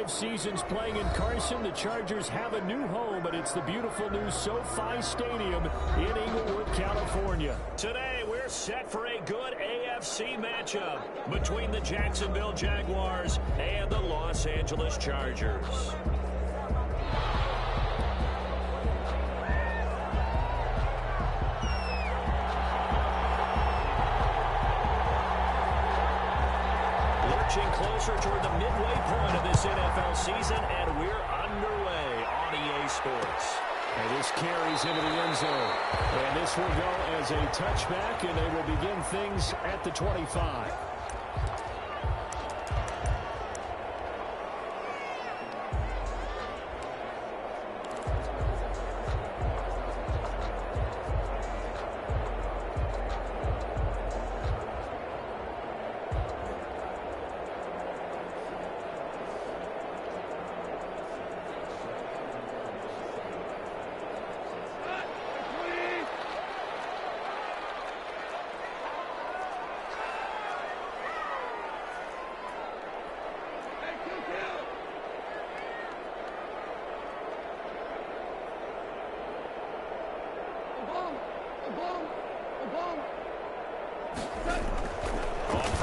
5 seasons playing in Carson, the Chargers have a new home, and it's the beautiful new SoFi Stadium in Inglewood, California. Today, we're set for a good AFC matchup between the Jacksonville Jaguars and the Los Angeles Chargers. Closer toward the midway point of this NFL season, and we're underway on EA Sports. And this carries into the end zone. And this will go as a touchback, and they will begin things at the 25.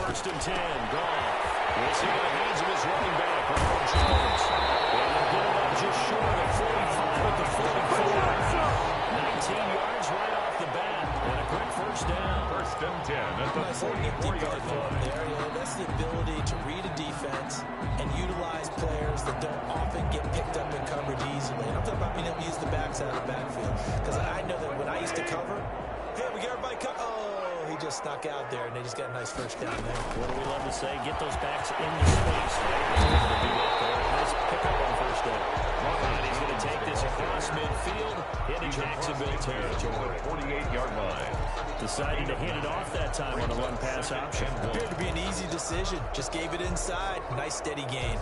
First and 10, Goff. We'll see what hands of his running back, Ronald Jones. And they'll get it up just short of the 45 at the 44. 19 yards right off the bat. And a quick first down. First and 10 at the 44-yard line. That's the ability to read a defense and utilize players that don't often get picked up and covered easily. And I'm talking about being able to use the backs out of the backfield. Because I know that when I used to cover, hey, we get everybody covered. He just snuck out there, and they just got a nice first down there. What do we love to say? Get those backs in the space. Nice pickup on first down. And he's going to take this across midfield into Jacksonville territory. 48-yard line. Decided to hand it off that time on the run-pass option. Appeared to be an easy decision. Just gave it inside. Nice steady gain.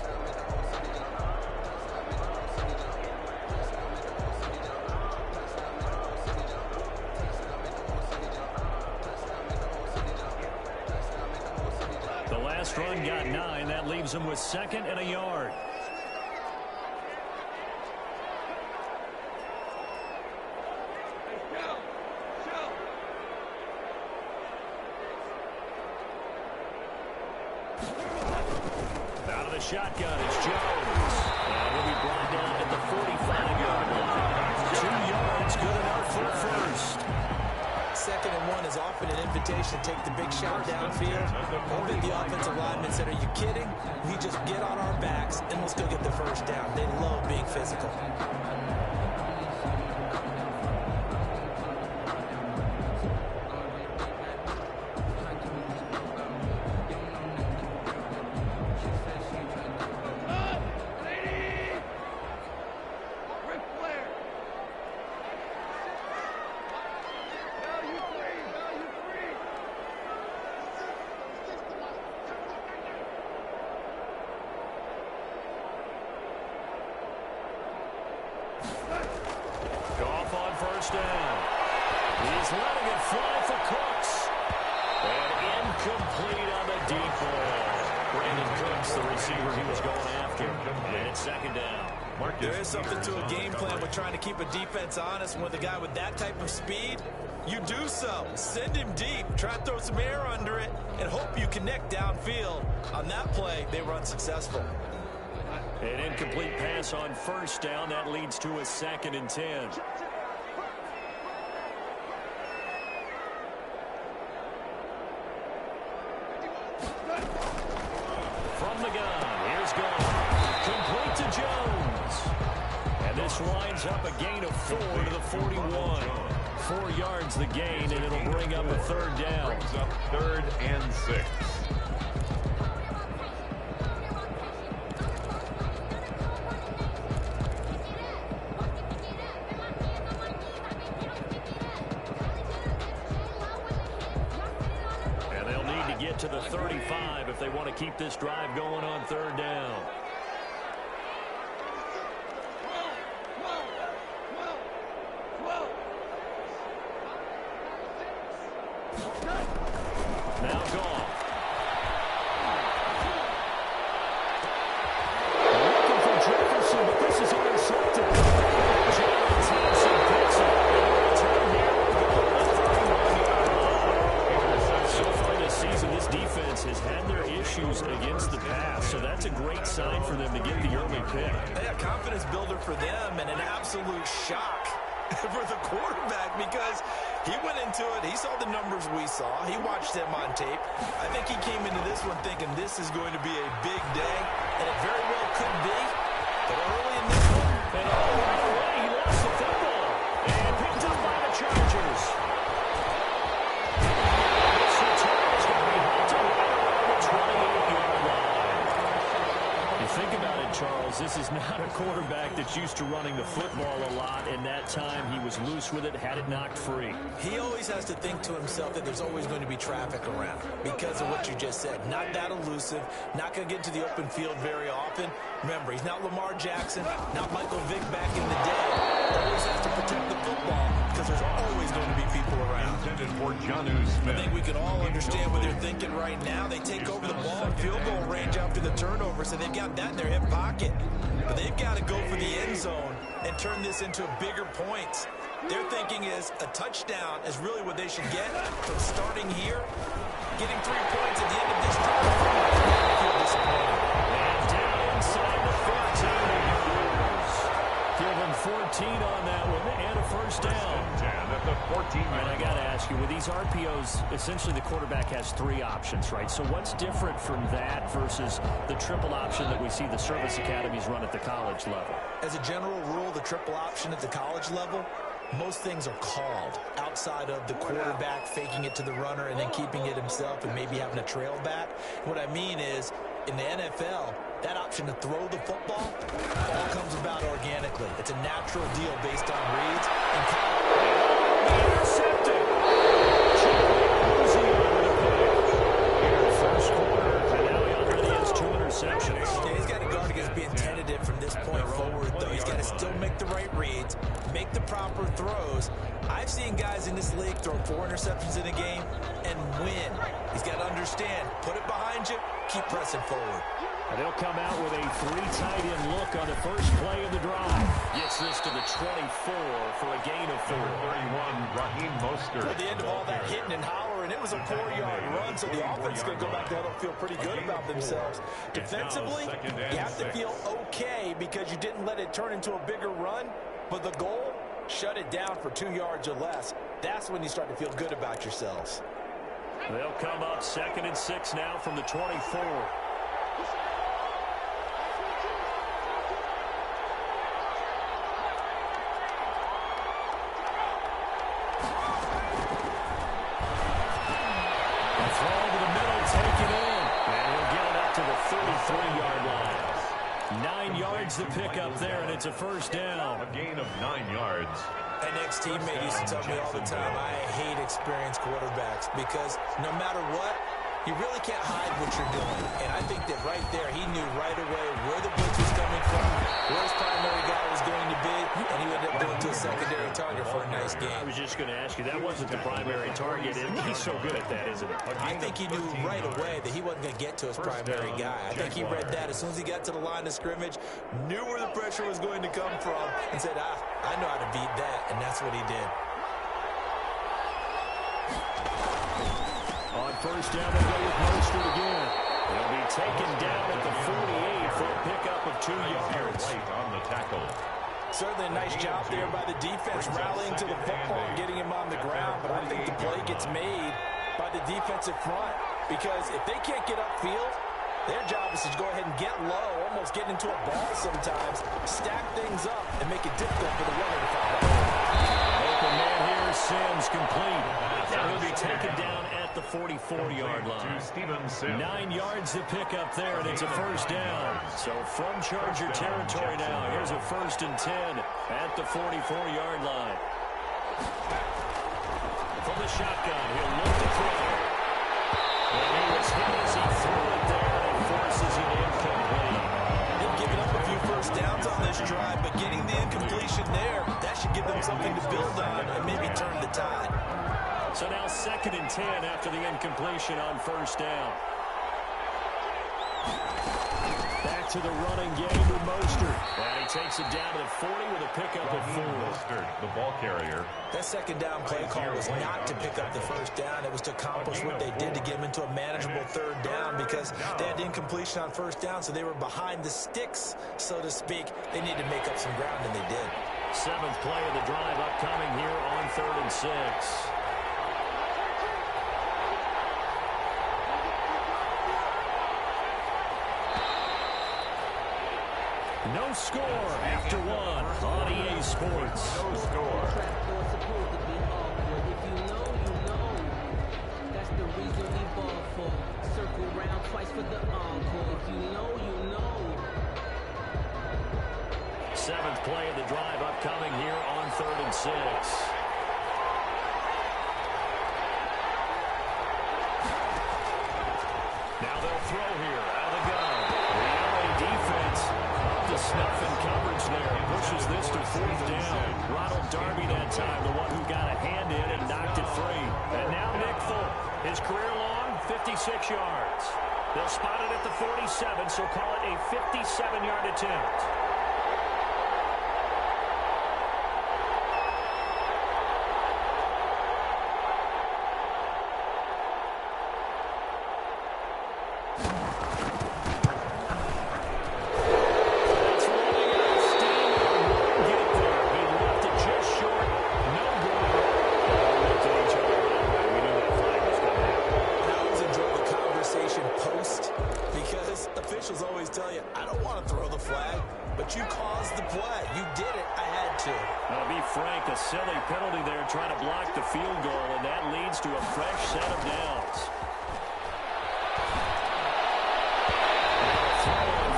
Run got 9. That leaves him with 2nd and a yard. Out of the shotgun, it's Jones. And he'll be brought down at the 45-yard line. 2 yards, good enough for first. 2nd and 1 is often an invitation to take the big shot downfield. I think the offensive lineman said, are you kidding? We just get on our backs and let's go get the first down. They love being physical. First down. He's letting it fly for Cooks. And incomplete on the deep ball. Brandon Cooks, the receiver he was going after. And it's 2nd down. There is something to a game plan with trying to keep a defense honest. And with a guy with that type of speed, you do so. Send him deep. Try to throw some air under it and hope you connect downfield. On that play, they were unsuccessful. An incomplete pass on first down. That leads to a 2nd and 10. From the gun, here's Goff. Complete to Jones. And this lines up a gain of 4 to the 41. 4 yards the gain, and it'll bring up a 3rd down. Brings up 3rd and 6. To the 35 if they want to keep this drive going on 3rd down. Now Goff. kind for them to get the early pick. Yeah, confidence builder for them and an absolute shock for the quarterback because he went into it. He saw the numbers we saw. He watched them on tape. I think he came into this one thinking this is going to be a big day, and it very well could be. But early in this one, and right away, he lost the football and picked up by the Chargers. This return is going to be halted right around the 28-yard line. You think about it, Charles, this is not a quarterback that's used to running the football a lot, and that time he was loose with it, had it knocked free. he always has to think to himself that there's always going to be traffic around because of what you just said. Not that elusive, not going to get into the open field very often. Remember, he's not Lamar Jackson, not Michael Vick back in the day. Always has to protect the football because there's always going to be people around. Intended for Jonnu Smith. I think we can all understand what they're thinking right now. They take over the ball in field goal range after the turnover, so they've got that in their hip pocket. But they've got to go for the end zone and turn this into bigger points. Their thinking is a touchdown is really what they should get from starting here. Getting 3 points at the end of this drive I feel disappointed. And down inside the 15. Give him 14 on that one and a first down. 10 at the 14. And I got to ask you, with these RPOs, essentially the quarterback has 3 options, right? So what's different from that versus the triple option that we see the service academies run at the college level? As a general rule, the triple option at the college level, most things are called outside of the quarterback faking it to the runner and then keeping it himself and maybe having a trail back. What I mean is, in the NFL, that option to throw the football all comes about organically. It's a natural deal based on reads. And intercepted. First quarter, and now he already has 2 interceptions. Yeah, he's got to guard against being tentative from this point forward, though. He's got to still make the right reads, make the proper throws. I've seen guys in this league throw 4 interceptions in a game and win. He's got to understand, put it behind you, keep pressing forward. And they'll come out with a 3 tight end look on the first play of the drive. Gets this to the 24 for a gain of 4. 31, Raheem Mostert. At the end of all that hitting and hollering, it was a 4-yard run, so the offense is going to go back there and feel pretty good about themselves. Defensively, you have to feel okay because you didn't let it turn into a bigger run, but the goal, shut it down for 2 yards or less. That's when you start to feel good about yourselves. They'll come up 2nd and 6 now from the 24. The pickup there, and it's a first down. A gain of 9 yards. An ex-teammate used to tell me all the time, I hate experienced quarterbacks because no matter what, you really can't hide what you're doing. And I think that right there, he knew right away where the blitz was coming from, where his primary guy was going to be, and he ended up going to a secondary target for a nice game. I was just going to ask you, that wasn't the primary target, and he's so good at that, isn't it? I think he knew right away that he wasn't going to get to his primary guy. I think he read that as soon as he got to the line of scrimmage, knew where the pressure was going to come from, and said, I know how to beat that, and that's what he did. On first down, they go with Mostert again. He'll be taken down at the 48 for a pickup of 2 yards. Right on the tackle. Certainly a nice job there by the defense, rallying to the football and getting him on the ground. But I think the play gets made by the defensive front because if they can't get upfield, their job is to go ahead and get low, almost get into a ball sometimes, stack things up, and make it difficult for the runner to follow. Open man here, Sims complete. And he'll be taken down at the 44-yard line. 9 yards to pick up there, and it's a first down. So from Charger territory now, here's a 1st and 10 at the 44-yard line. From the shotgun, he'll look to throw. And he was hit as he threw it there and forces it incomplete. They've given up a few first downs on this drive, but getting the incompletion there, that should give them something to build on and maybe turn the tide. So now 2nd and 10 after the incompletion on first down. Back to the running game with Mostert. And he takes it down to the 40 with a pickup at 4. Mostert, the ball carrier. That second down play call was not to pick up the first down. It was to accomplish what they did to get them into a manageable third down because they had incompletion on first down, so they were behind the sticks, so to speak. They needed to make up some ground, and they did. 7th play of the drive upcoming here on 3rd and 6. No score after 1 on EA Sports. No score. That's the reason we ball for. Circle round twice for the encore. If you know, you know. 7th play of the drive upcoming here on 3rd and 6. Now they'll throw here out of the gun. The LA defense up to snuff in coverage there. Pushes this to 4th down. Ronald Darby that time, the one who got a hand in and knocked it free. And now Nick Folk, his career long, 56 yards. They'll spot it at the 47, so call it a 57-yard attempt. Silly penalty there trying to block the field goal, and that leads to a fresh set of downs.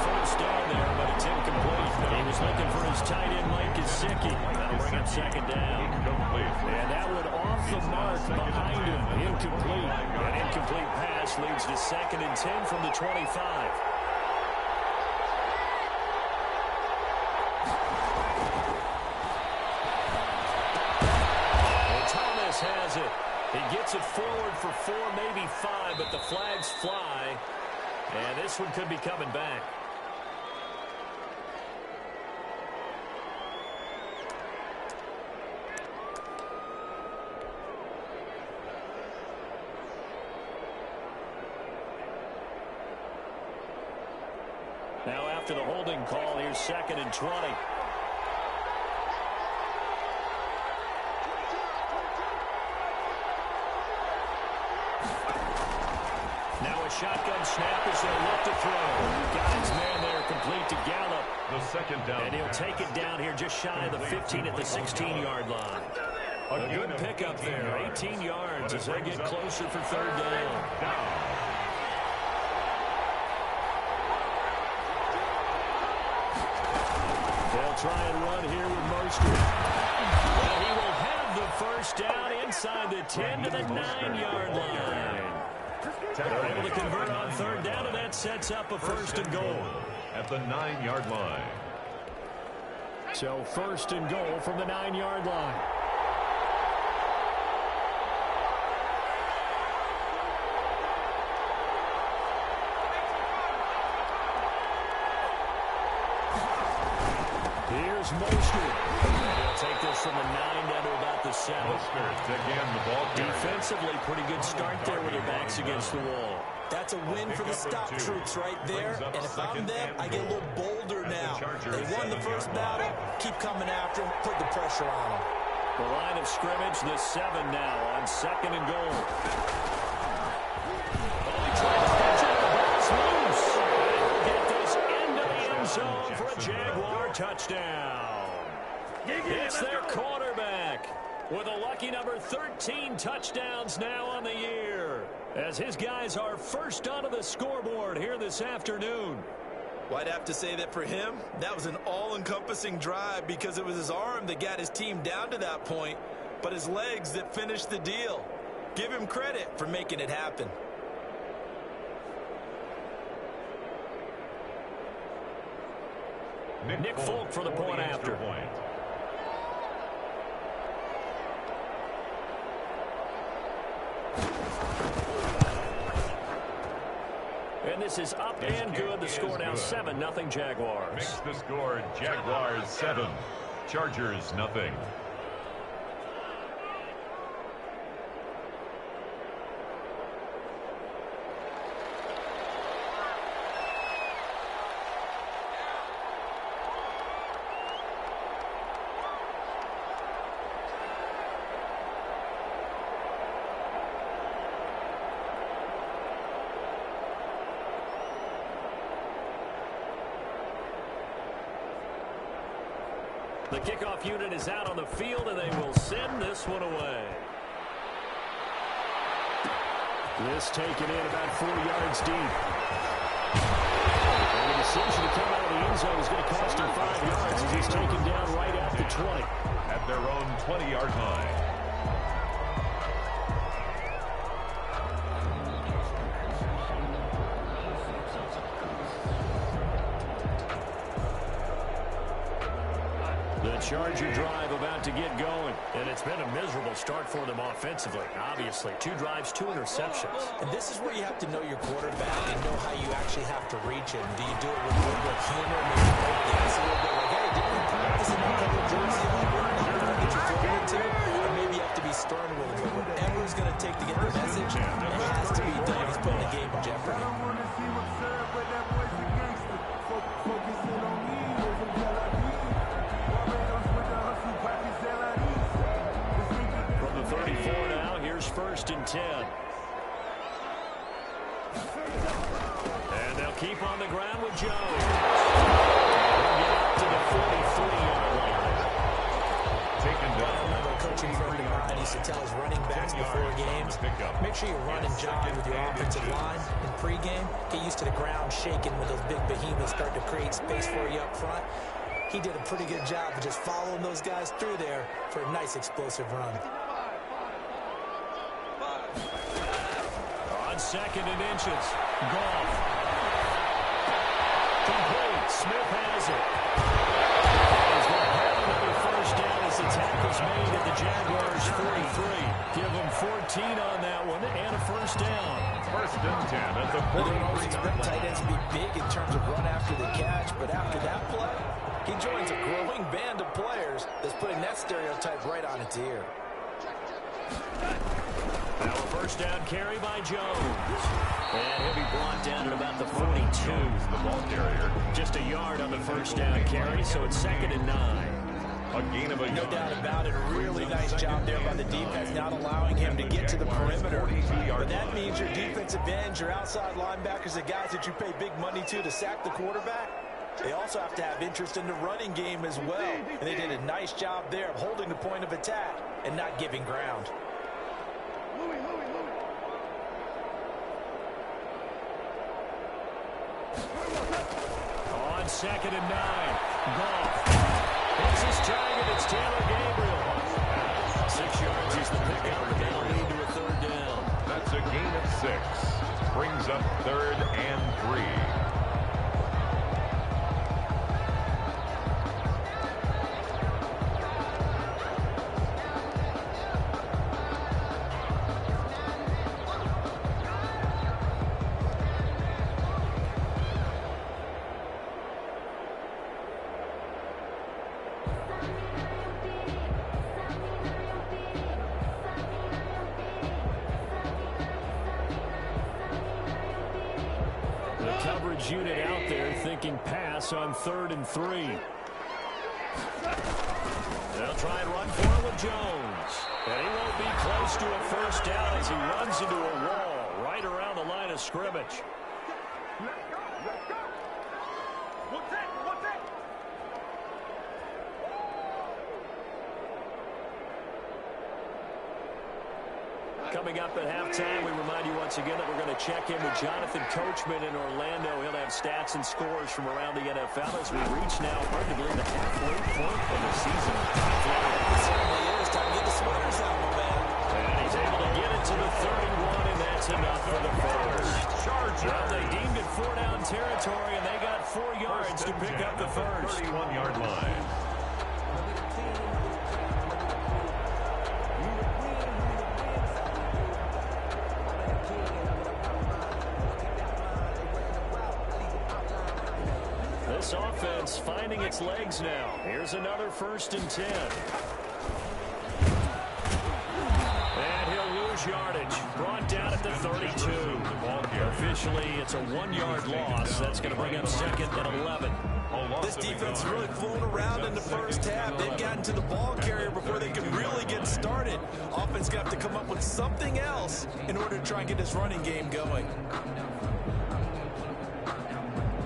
First down there, but it's incomplete. He was looking for his tight end, Mike Gesicki. That'll bring up 2nd down. And that one off the mark behind him. Incomplete. An incomplete pass leads to 2nd and 10 from the 25. Has it. He gets it forward for 4, maybe 5, but the flags fly, and this one could be coming back. Now after the holding call, here's 2nd and 20. Shotgun snap as they look to throw. Got his man there, complete to Gallup. The 2nd down. And he'll take it down here just shy of the 15 at the 16-yard line. A good pickup there, 18 yards as they get closer for 3rd down. They'll try and run here with Mostert. And he will have the first down inside the 10 to the 9-yard line. They're able to convert on 3rd down, and that sets up a 1st and goal. At the 9-yard line. So 1st and goal from the 9-yard line. Here's Mostert. He'll take this from the 9 down to about the 7. Mostert again, the ball carrier. Defensively, pretty good start there with their backs against the wall. That's a win for the stop troops right there. And if I'm them, I get a little bolder now. They won the first battle. Keep coming after them. Put the pressure on them. The line of scrimmage, the 7 now on 2nd and goal. Get this into the end zone for a Jaguar touchdown. It's their quarterback with a lucky number 13 touchdowns now on the year, as his guys are first onto the scoreboard here this afternoon. Well, I'd have to say that for him, that was an all-encompassing drive because it was his arm that got his team down to that point, but his legs that finished the deal. Give him credit for making it happen. Nick Folk for the point after. And this is up and good. The score now 7-0 Jaguars. Makes the score Jaguars 7, Chargers nothing. The kickoff unit is out on the field, and they will send this one away. This taken in about 4 yards deep. And the decision to come out of the end zone is going to cost him 5 yards as he's taken down right at the 20. At their own 20-yard line. Charger drive about to get going. And it's been a miserable start for them offensively. Obviously, 2 drives, 2 interceptions. And this is where you have to know your quarterback and know how you actually have to reach him. Do you do it with a little bit of humor, maybe break the ice a little bit, like, hey, didn't we practice in that couple jersey that we're not going to get you forward to? Or maybe you have to be stern with him. But whatever it's going to take to get the message, it has to be done. He's putting the game in jeopardy. First and 10. And they'll keep on the ground with Jones. They'll get up to the 43-yard line. Taken down. I remember a coaching friend of mine used to tell his running backs before games, make sure you run and jog with your offensive line in pregame. Get used to the ground shaking when those big behemoths start to create space for you up front. He did a pretty good job of just following those guys through there for a nice explosive run. Second and inches. Goff. Complete. Smith has it. He's going to have another first down as the tackle's made at the Jaguars 43. Give them 14 on that one and a first down. First and 10 at the 43. You don't always expect tight ends to be big in terms of run after the catch, but after that play, he joins a growing band of players that's putting that stereotype right on its ear. Now a first down carry by Jones. And he'll be brought down at about the 42. The ball carrier. Just a yard on the first down carry, so it's 2nd and 9. A gain of a No yard. doubt about it. A really nice job there by the defense, not allowing him to get to the perimeter. But that means your defensive ends, your outside linebackers, the guys that you pay big money to sack the quarterback, they also have to have interest in the running game as well. And they did a nice job there of holding the point of attack and not giving ground. On 2nd and 9. Goff. Hits his target. It's Taylor Gabriel. 6 yards is the pickup, and that'll lead to a 3rd down. That's a gain of 6. Brings up 3rd and 3. Unit out there thinking pass on 3rd and 3. They'll try and run for it with Jones. And he won't be close to a first down as he runs into a wall right around the line of scrimmage. Coming up at halftime, we remind you once again that we're going to check in with Jonathan Coachman in Orlando. He'll have stats and scores from around the NFL as we reach now, hard to believe, the halfway point of the season. It certainly is. Time to get the sweaters out, my man. And he's able to get it to the 31, and that's enough for the first. Well, they deemed it 4-down territory, and they got 4 yards to pick up the first. 31-yard line. offense finding its legs now. Here's another 1st and 10. And he'll lose yardage. Brought down at the 32. Officially, it's a 1-yard loss. That's going to bring up 2nd and 11. This defense really flown around in the first half. They've gotten to the ball carrier before they can really get started. Offense going to have to come up with something else in order to try and get this running game going.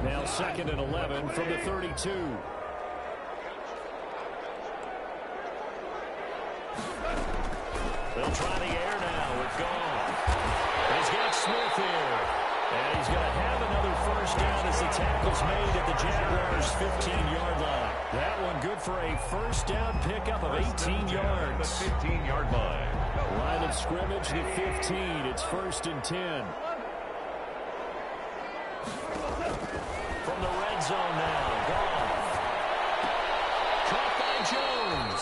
Now 2nd and 11 from the 32. They'll try the air now with Goff. He's got Smith here. And he's going to have another 1st down as the tackle's made at the Jaguars' 15-yard line. That one good for a 1st down pickup of 18 yards. The 15-yard line. Line of scrimmage, the 15. It's 1st and 10. From the red zone now, Goff. Caught by Jones.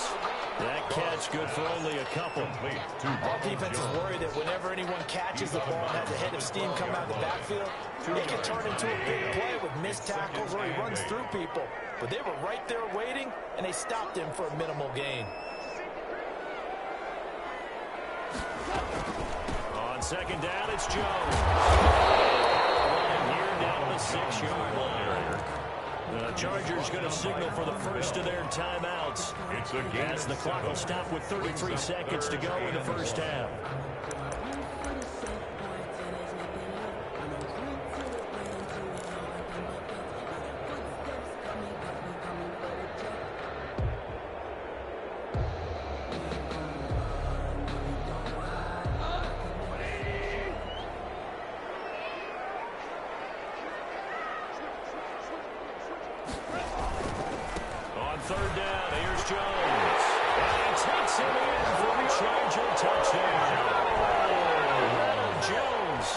That catch good for only a couple. Our defense is worried that whenever anyone catches the ball and has a head of steam come out of the backfield, it can turn into a big play with missed tackles or he runs through people. But they were right there waiting, and they stopped him for a minimal gain. On 2nd down, it's Jones. Here down to the 6-yard line. The Chargers going to signal for the first of their timeouts. It's a game as the clock will stop with 33 seconds to go in the first half. On 3rd down, here's Jones. And he takes him in for the Charger touchdown. Jones,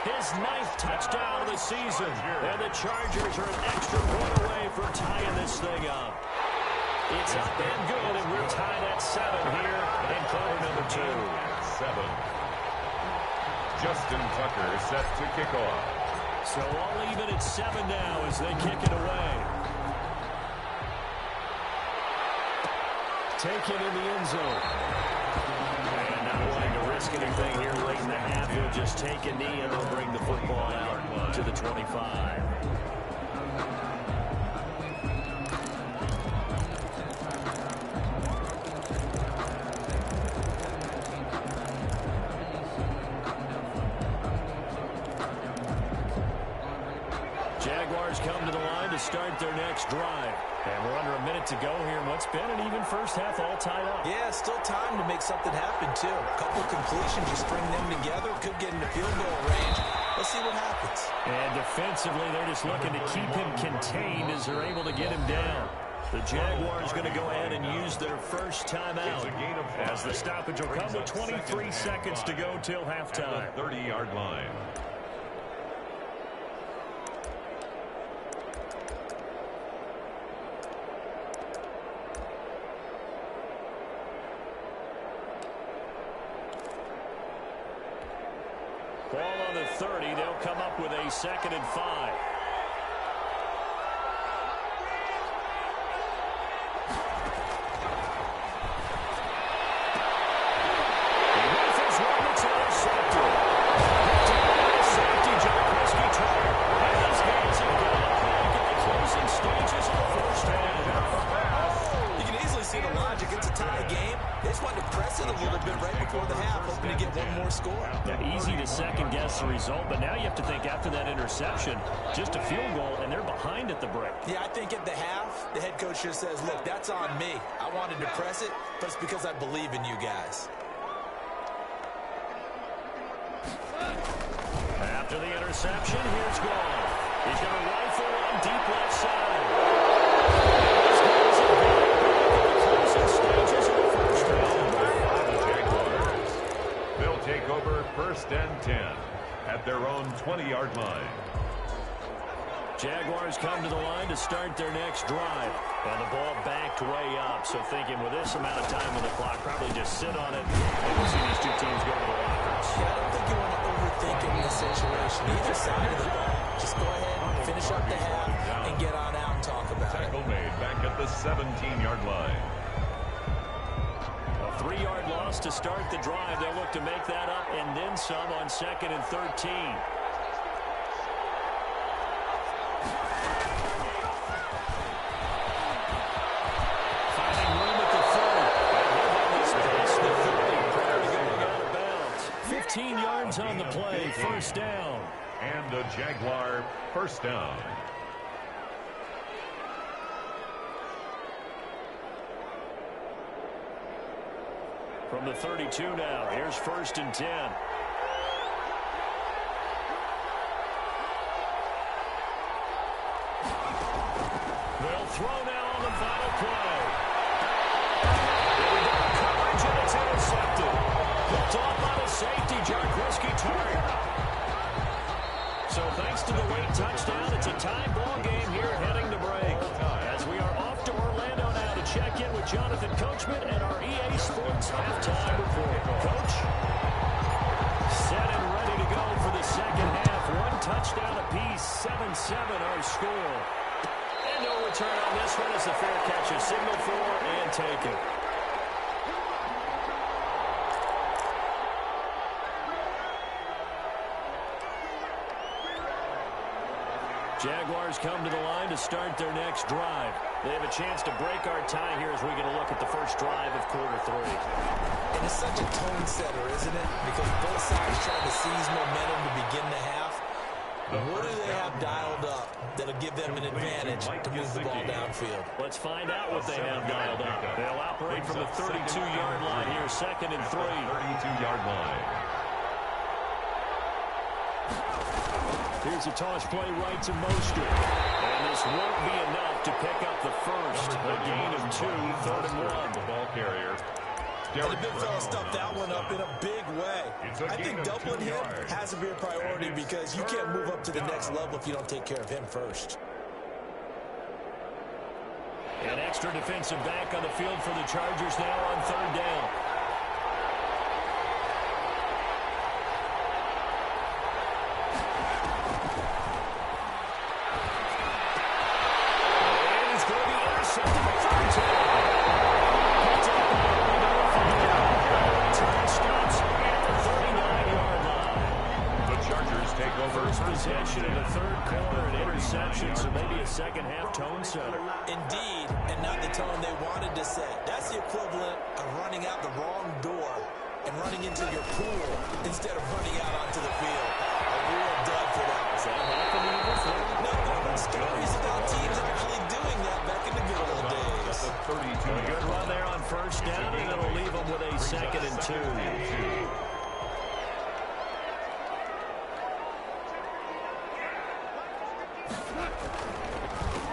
his 9th touchdown of the season. And the Chargers are an extra point away from tying this thing up. It's up and good, and we're tied at 7 here in quarter number 2. 7. Justin Tucker set to kick off. So all even at 7 now as they kick it away. Taken in the end zone. And not wanting to risk anything here late in the half. He'll just take a knee and they'll bring the football out to the 25. Jaguars come to the line to start their next drive. And we're under a minute to go here in what's been an even first half, all tied up. Yeah, still time to make something happen, too. A couple completions, you string them together, could get into field goal range. Let's see what happens. And defensively, they're just looking to keep him contained as they're able to get him down. The Jaguars going to go ahead and use their first timeout as the stoppage will come with 23 seconds to go till halftime. At the 30-yard line. Ball on the 30. They'll come up with a 2nd and 5. Easy to second-guess the result, but now you have to think after that interception, just a field goal, and they're behind at the break. Yeah, I think at the half, the head coach just says, look, that's on me. I wanted to press it, but it's because I believe in you guys. After the interception, here's Goff. He's going to rifle one deep left side. They'll take over 1st and 10 at their own 20-yard line. Jaguars come to the line to start their next drive. And the ball backed way up. So thinking with this amount of time on the clock, probably just sit on it. And we'll see these two teams go to the lockers. Yeah, I don't think you want to overthink in this situation. Either side of the ball Just go ahead, finish up the half, and get on out and talk about it. Tackle made back at the 17-yard line. A 3-yard loss to start the drive. They'll look to make that up and then some on 2nd and 13. Finding room at the 30. 15 yards on the play. First down. And a Jaguar first down. From the 32 now, here's 1st and 10. They'll throw now on the final play. Coverage, and it's intercepted. Picked off by the safety, Jarkowski Target. So thanks to the late touchdown, it's a tie ball game here heading to break. As we are off to Orlando now to check in with Jonathan Coachman and our EA Sports halftime report. Coach, set and ready to go for the second half. 1 touchdown apiece, 7-7 our score. And no return on this one as the fair catch is signaled for and taken. Jaguars come to the line to start their next drive. They have a chance to break our tie here as we get a look at the first drive of quarter 3. And it's such a tone setter, isn't it? Because both sides trying to seize momentum to begin the half. What do they have dialed up that'll give them an advantage to move the ball downfield? Let's find out what they have dialed up. They'll operate from the 32-yard line here, 2nd and 3. 32-yard line. Here's a toss play right to Mostert. And this won't be enough to pick up the first. A gain of 2, 3rd and 1. The ball carrier. And the big fella stuffed that one up in a big way. I think doubling him has to be a priority because you can't move up to the next level if you don't take care of him first. An extra defensive back on the field for the Chargers now on 3rd down. Possession in the 3rd quarter, an interception, so maybe a second half tone setter. Indeed, and not the tone they wanted to set. That's the equivalent of running out the wrong door and running into your pool instead of running out onto the field. A real dud for that. Has that happened before? No, there have been stories about teams actually doing that back in the good old days. A good run there on 1st down, and it'll leave them with a 2nd and 2.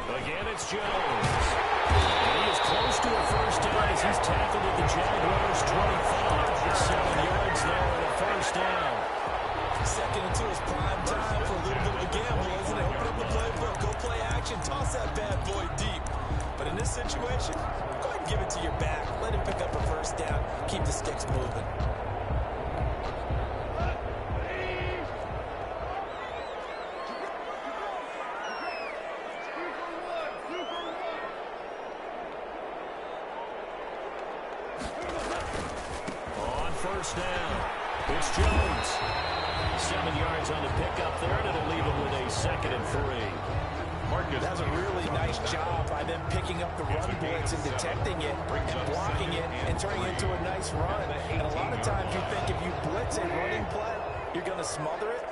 Again, it's Jones. And he is close to a first down as he's tackled at the Jaguars' 25. 7 yards there and a first down. 2nd and 2 is prime time for a little bit of a gamble, isn't it? Open up the playbook, go play action, toss that bad boy deep. But in this situation, go ahead and give it to your back. Let him pick up a first down. Keep the sticks moving. First down. It's Jones. 7 yards on the pickup there, and it'll leave him with a 2nd and 3. Marcus does a really nice job by them picking up the run blitz and detecting it and blocking it and turning it into a nice run. And a lot of times you think if you blitz a running play, you're going to smother it.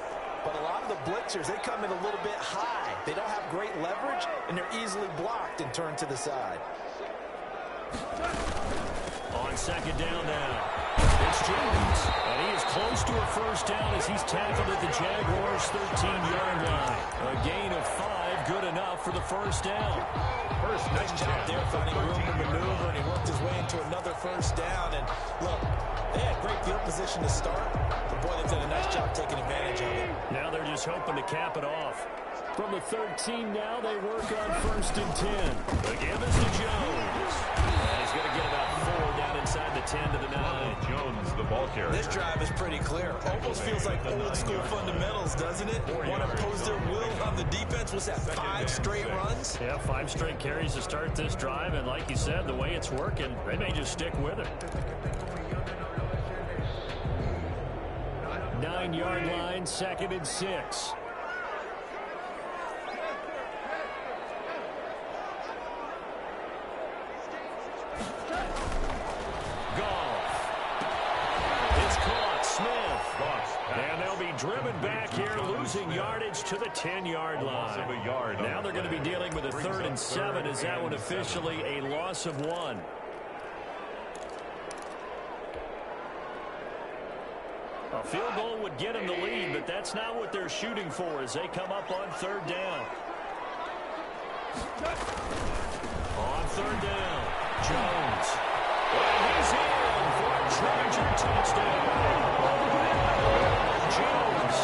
But a lot of the blitzers, they come in a little bit high. They don't have great leverage, and they're easily blocked and turned to the side. On 2nd down now. It's Jones, and he is close to a first down as he's tackled at the Jaguars' 13-yard line. A gain of 5, good enough for the first down. Nice job there finding room to maneuver, and he worked his way into another first down. And look, they had great field position to start, but boy, they've done a nice job taking advantage of it. Now they're just hoping to cap it off. From the 13 now, they work on 1st and 10. Again, this to Jones. And he's going to get about 4 down inside the 10 to the 9. Jones, the ball carrier. This drive is pretty clear. Almost feels like old school fundamentals, doesn't it? Want to impose their will what's that, 5 straight runs? Yeah, 5 straight carries to start this drive, and like you said, the way it's working, they may just stick with it. 9-yard line, 2nd and 6. And they'll be driven back here, losing yardage to the 10-yard line. Now they're going to be dealing with a 3rd and 7. Is that one officially a loss of 1? A field goal would get them the lead, but that's not what they're shooting for as they come up on 3rd down. On 3rd down, Jones. And he's in for a Charger touchdown. Jones,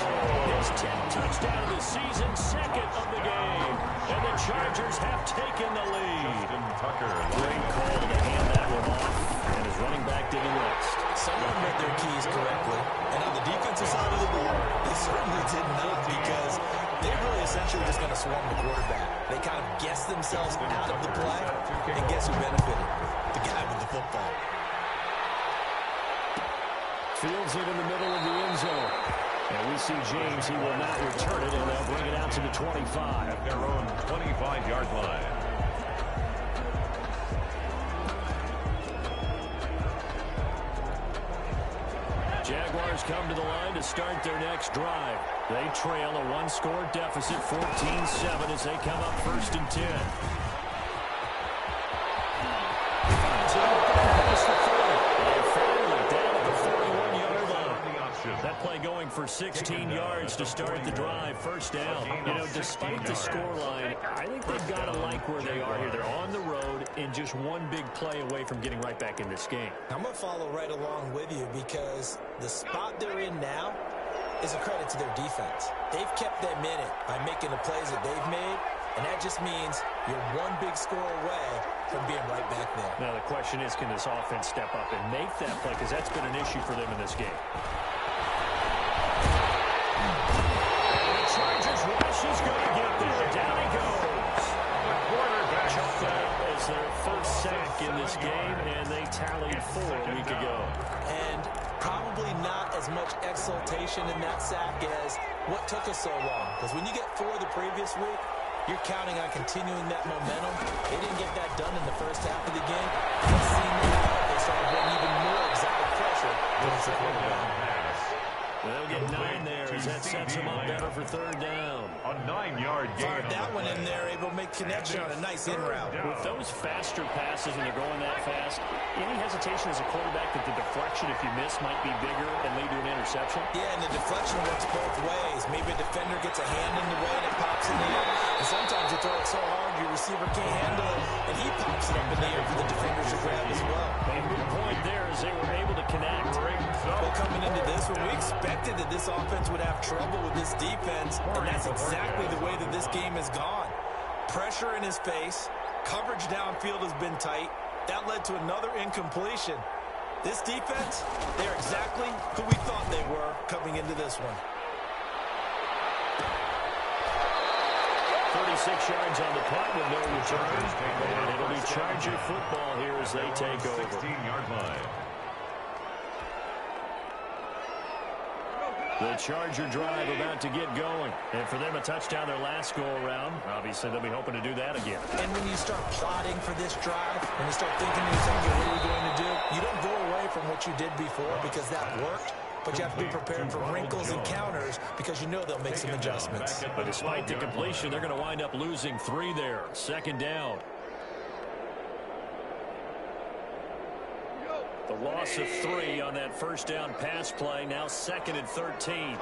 his 10th touchdown of the season, 2nd of the game. And the Chargers have taken the lead. Great call to hand that one off. And his running back did the rest. Someone read their keys correctly. And on the defensive side of the ball, they certainly did not, because they're really essentially just going to swarm the quarterback. They kind of guessed themselves out of the play, and guess who benefited? The guy with the football. Fields it in the middle of the end zone. And we see James, he will not return it, and they'll bring it out to the 25. At their own 25-yard line. Jaguars come to the line to start their next drive. They trail a 1-score deficit, 14-7, as they come up 1st and 10. That play going for 16 yards to start the drive, 1st down. You know, despite the scoreline, I think they've got to like where they are here. They're on the road and just one big play away from getting right back in this game. I'm going to follow right along with you, because the spot they're in now is a credit to their defense. They've kept them in it by making the plays that they've made, and that just means you're one big score away from being right back there. Now the question is, can this offense step up and make that play, because that's been an issue for them in this game. Chargers rush is going to get there. Down he goes. The quarterback choked out as their first sack in this game, and they tallied 4 a week ago. And probably not as much exultation in that sack as what took us so long. Because when you get 4 the previous week, you're counting on continuing that momentum. They didn't get that done in the first half of the game. They started getting even more exotic pressure against the quarterback. They'll get 9 there as that sets them up better for 3rd down. A 9-yard gain. Fired that one in there, able to make connection on a nice in route. With those faster passes when they're going that fast, any hesitation as a quarterback that the deflection, if you miss, might be bigger and lead to an interception? Yeah, and the deflection works both ways. Maybe a defender gets a hand in the way and it pops in the air. And sometimes you throw it so hard your receiver can't handle it, and he pops it up in the air for the defender to grab as well. A good point there as they were able to connect. Well, coming into this one, we expected that this offense would have trouble with this defense, and that's exactly the way that this game has gone. Pressure in his face, coverage downfield has been tight. That led to another incompletion. This defense, they're exactly who we thought they were coming into this one. 36 yards on the punt with no return. And it'll be Charger football here as they take over. 16-yard line. The Charger drive about to get going. And for them, a touchdown their last go-around. Obviously, they'll be hoping to do that again. And when you start plotting for this drive, when you start thinking to yourself, what are we going to do? You don't go away from what you did before because that worked. But you have to be prepared for wrinkles and counters because you know they'll make some adjustments. But despite the completion, they're going to wind up losing 3 there. 2nd down. The loss of 3 on that 1st down pass play. Now 2nd and 13.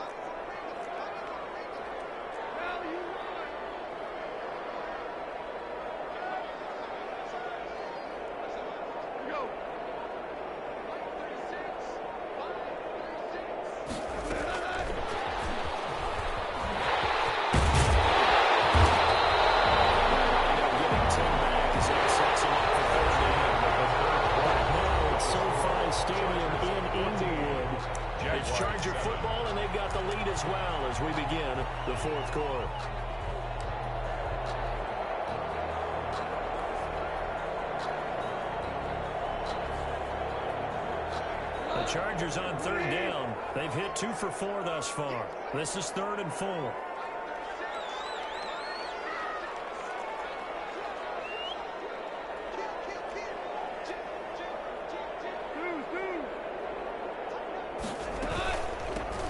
Chargers on third down. They've hit 2 for 4 thus far. This is 3rd and 4.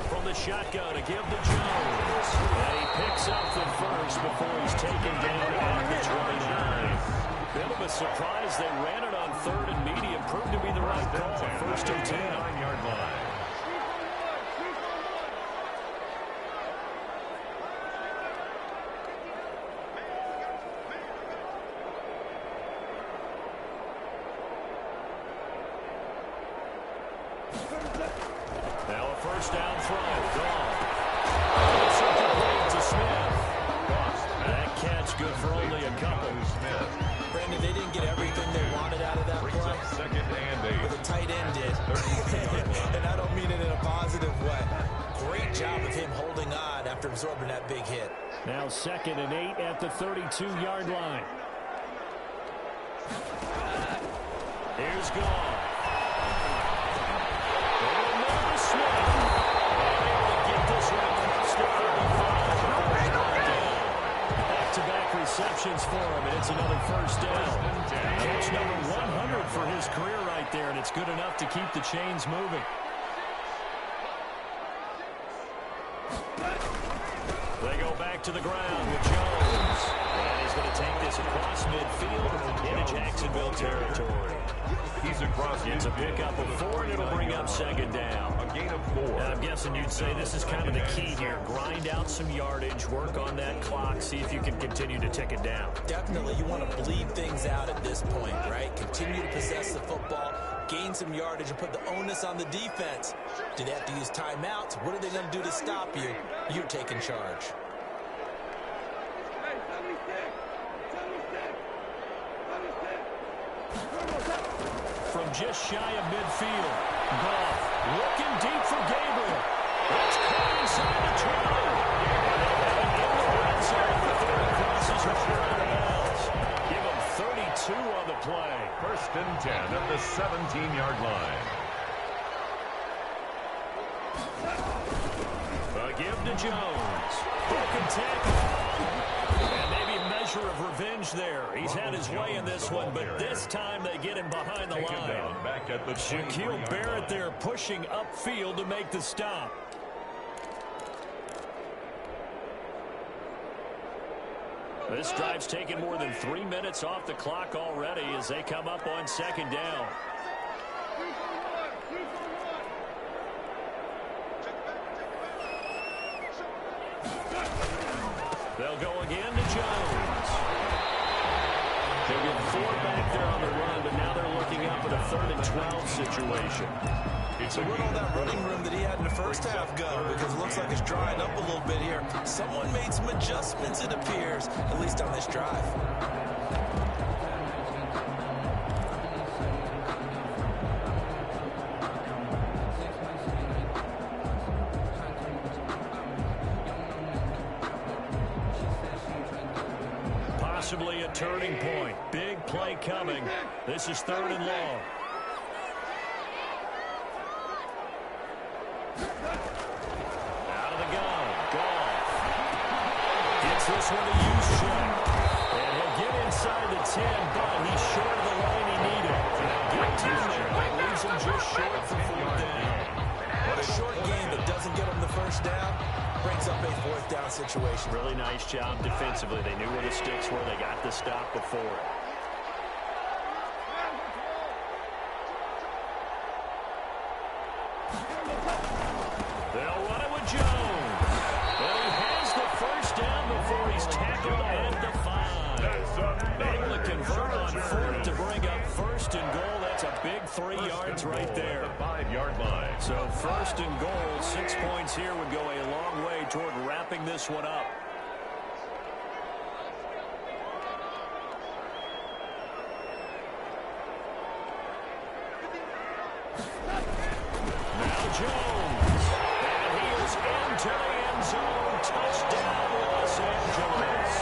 From the shotgun, a give to Jones. And he picks up the first before he's taken down at the 29. Bit of a surprise. They ran it on 3rd and medium. Proved to be the right call. 1st and 10. 9-yard line. Now a first down throw. Gone. It's incomplete to Smith. That catch good for only a couple. Brandon, they didn't get everything they wanted out of that play. 2nd and 8. But the tight end did. And I don't mean it in a positive way. Great job of him holding on after absorbing that big hit. Now 2nd and 8 at the 32-yard line. Here's Gone. Back-to-back receptions for him, and it's another first down. Catch number 100 for his career right there, and it's good enough to keep the chains moving. They go back to the ground with Jones. And he's going to take this across midfield into Jacksonville territory. He's across. It's a pickup of 4, and it'll bring up 2nd down. A gain of 4. I'm guessing you'd say this is kind of the key here. Grind out some yardage, work on that clock, see if you can continue to tick it down. Definitely, you want to bleed things out at this point, right? Continue to possess the football, gain some yardage, and put the onus on the defense. Do they have to use timeouts? What are they going to do to stop you? You're taking charge. From just shy of midfield, Goff looking deep for Gabriel. It's caught inside the 20. And in the red zone, the 30 crosses are out of bounds. Give him 32 on the play. 1st and 10 at the 17-yard line. A give to Jones. Broken tackle. And maybe a measure of revenge there. He's had his way in this one, but this time they get him behind the line. Back at the Shaquille Barrett there pushing upfield to make the stop. This drive's taken more than 3 minutes off the clock already as they come up on 2nd down. They'll go again to Jones. They'll get 4 back there on the run, but now they're looking up at a 3rd and 12 situation. So where'd all that running room that he had in the first half go? Because it looks like it's drying up a little bit here. Someone made some adjustments, it appears, at least on this drive. Possibly a turning point. Big play coming. This is 3rd and long. Out of the gun. Goff. Gets this one to use check. And he'll get inside the 10, but he's short of the line he needed. Get 10 there. That leaves him just short for 4th down. What a short game that doesn't get him the first down. Brings up a 4th down situation. Really nice job defensively. They knew where the sticks were. They got the stop before it. They'll run it with Jones. And he has the first down before he's tackled at the 5. Able to convert on 4th to bring up 1st and goal. That's a big 3 yards right there. 5-yard line. So 1st and goal, 6 points here would go a long way toward wrapping this one up. Now Jones. And he is into the end zone. Touchdown, Los Angeles.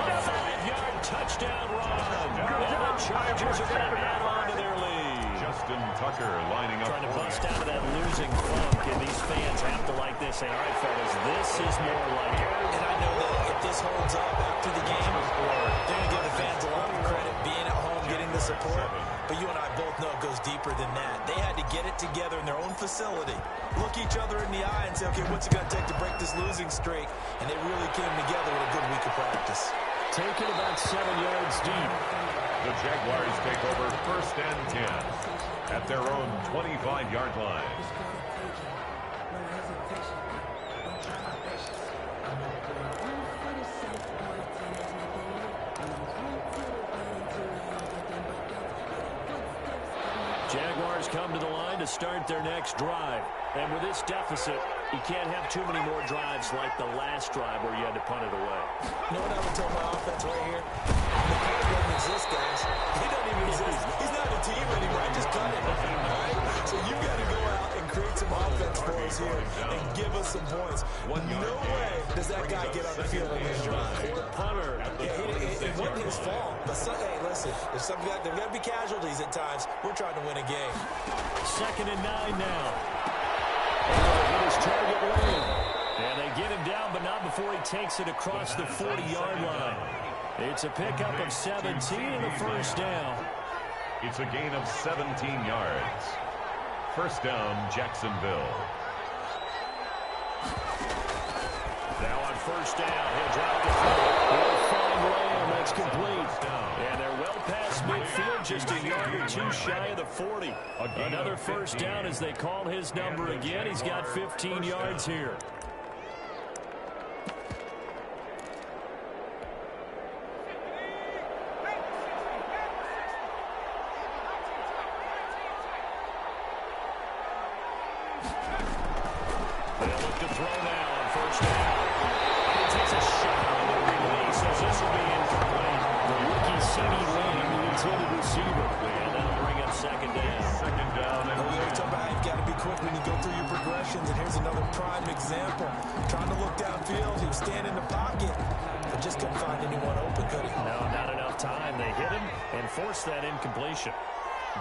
A 5-yard touchdown run. And the Chargers are going to add on to their lead. Just Justin Tucker lining up. Trying to bust out of that losing funk, and these fans have to like this. Say, all right, fellas, this is more like it. And I know that if this holds up after the game, they're going to give the fans a lot of credit, being at home, getting the support. But you and I both know it goes deeper than that. They had to get it together in their own facility, look each other in the eye and say, okay, what's it going to take to break this losing streak? And they really came together with a good week of practice. Taken about 7 yards deep. The Jaguars take over 1st and 10 at their own 25-yard line. Jaguars come to the line to start their next drive. And with this deficit, you can't have too many more drives like the last drive where you had to punt it away. You know what I would tell my offense right here? The play doesn't exist, guys. He doesn't even exist. He's not a team anymore. I just cut it. All right? So you've got to go out and create some offense for us here and give us some points. No way does that guy get on the field on this drive. Poor punter. Yeah, it wasn't his fault. But, hey, listen, if there's got to be casualties at times. We're trying to win a game. 2nd and 9 now. And his target lane. And they get him down, but not before he takes it across the 40-yard line. It's a pickup of 17 and a 1st down. It's a gain of 17 yards. 1st down, Jacksonville. Now on 1st down, he'll drop the throw. He'll find Lamb. That's complete. And they're well past midfield, just a yard or two shy of the 40. Another 1st down as they call his number again. He's got 15 yards here. They'll look to throw now on 1st down. And he takes a shot on the release as this will be incomplete. The rookie C.D. Lamb, the intended receiver. And that'll bring up 2nd down. 2nd down. And we always talk about how you've got to be quick when you go through your progressions. And here's another prime example. Trying to look downfield. He was standing in the pocket. But just couldn't find anyone open, could he? No, not enough time. They hit him and forced that incompletion.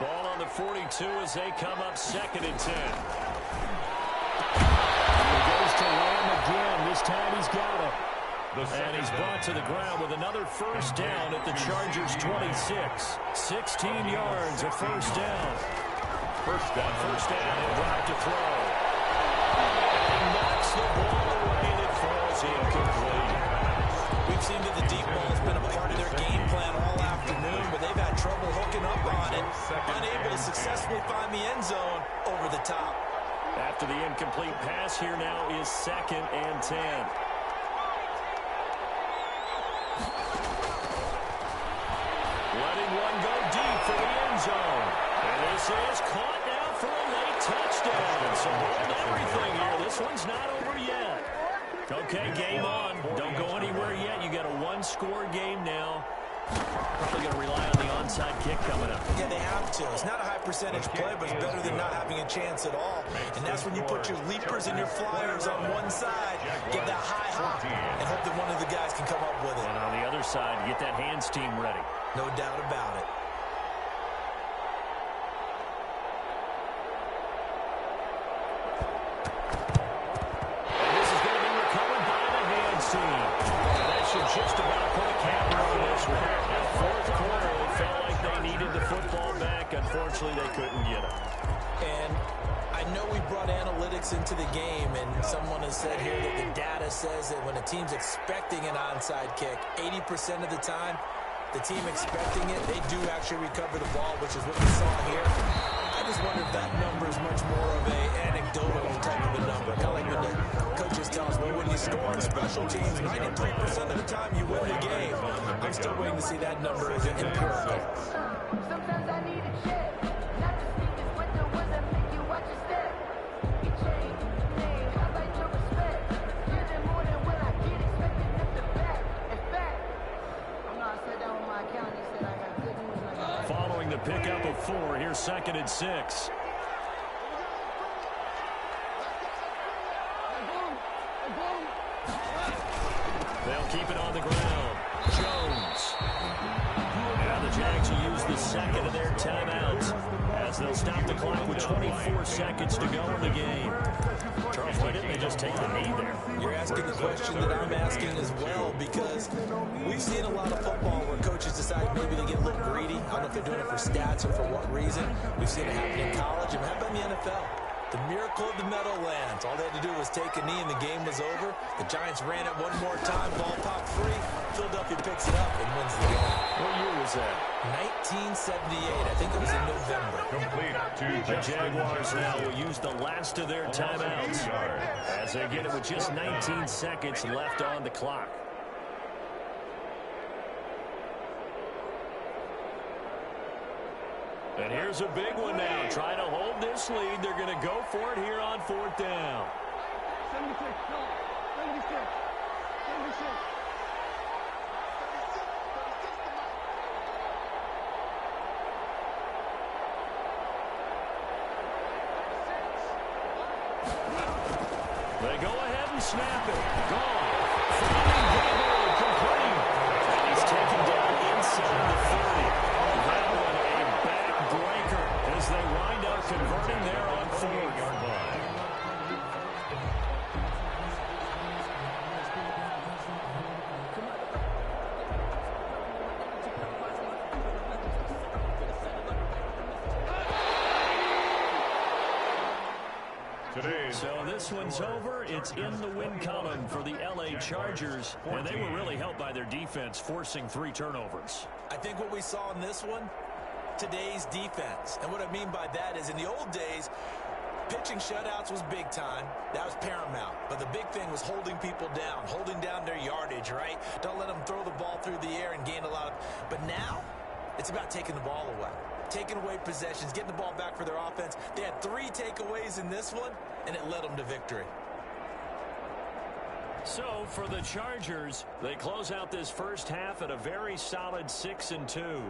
Ball on the 42 as they come up 2nd and 10. To Lamb again. This time he's got him. And he's brought to the ground with another 1st down at the Chargers' 26. 16 yards, a 1st down. 1st down. 1st down, he'll drop to throw. And he knocks the ball away and it falls incomplete. We've seen that the deep ball has been a part of their game plan all afternoon, but they've had trouble hooking up on it. Unable to successfully find the end zone over the top. After the incomplete pass, here now is 2nd and 10. Letting one go deep for the end zone. And this is caught now for a late touchdown. So hold everything here. This one's not over yet. Okay, game on. Don't go anywhere yet. You got a 1-score game now. Probably going to rely on the onside kick coming up. Yeah, they have to. It's not a high percentage play, but it's better than not having a chance at all. And that's when you put your leapers and your flyers on one side, get that high hop, and hope that one of the guys can come up with it. And on the other side, get that hands team ready. No doubt about it. And this is going to be recovered by the hands team. And that should just about put a cap on this one. That 4th quarter, it felt like they needed the football back. Unfortunately, they couldn't get it. And I know we brought analytics into the game, and someone has said here that the data says that when a team's expecting an onside kick, 80% of the time, the team expecting it, they do actually recover the ball, which is what we saw here. I just wonder if that number is much more of an anecdotal type of a number. Kind of like when the coaches tell us, well, when you score on special teams, 93% of the time you win the game. I'm still waiting to see that number as empirical. Sometimes I need a check. Not to speak this with the words that make you watch your step. You change, name, I like your respect. You're the more than what I get expected at the back. In fact, I'm not set down with my account. He said I got good news and I got Following the pickup of 4, here's 2nd and 6. They'll keep it on the ground. Jones. Now the Jags will use the 2nd of their timeouts as they'll stop the clock with 24 seconds to go in the game. Charles, why didn't they just take the knee there? You're asking the question that I'm asking as well, because we've seen a lot of football where coaches decide maybe to get a little greedy. I don't know if they're doing it for stats or for what reason. We've seen it happen in college, and how about in the NFL? The miracle of the Meadowlands. All they had to do was take a knee and the game was over. The Giants ran it one more time. Ball popped free. Philadelphia picks it up and wins the game. What year was that? 1978. I think it was in November. Complete to The Jaguars now will use the last of their timeouts as they get it with just 19 seconds left on the clock. And here's a big one now. Trying to hold this lead. They're going to go for it here on 4th down. 76, no, 76, 76. They go ahead and snap it. Gone. Finding Gabriel, complete. And he's taken down inside the 30. That one a backbreaker as they wind up converting there on 4th-yard line. So this one's over. It's in the win column for the L.A. Chargers, and they were really helped by their defense, forcing 3 turnovers. I think what we saw in this one, today's defense. And what I mean by that is in the old days, pitching shutouts was big time. That was paramount. But the big thing was holding people down, holding down their yardage, right? Don't let them throw the ball through the air and gain a lot of... But now, it's about taking the ball away. Taking away possessions, getting the ball back for their offense. They had 3 takeaways in this one, and it led them to victory. So for the Chargers, they close out this first half at a very solid 6-2.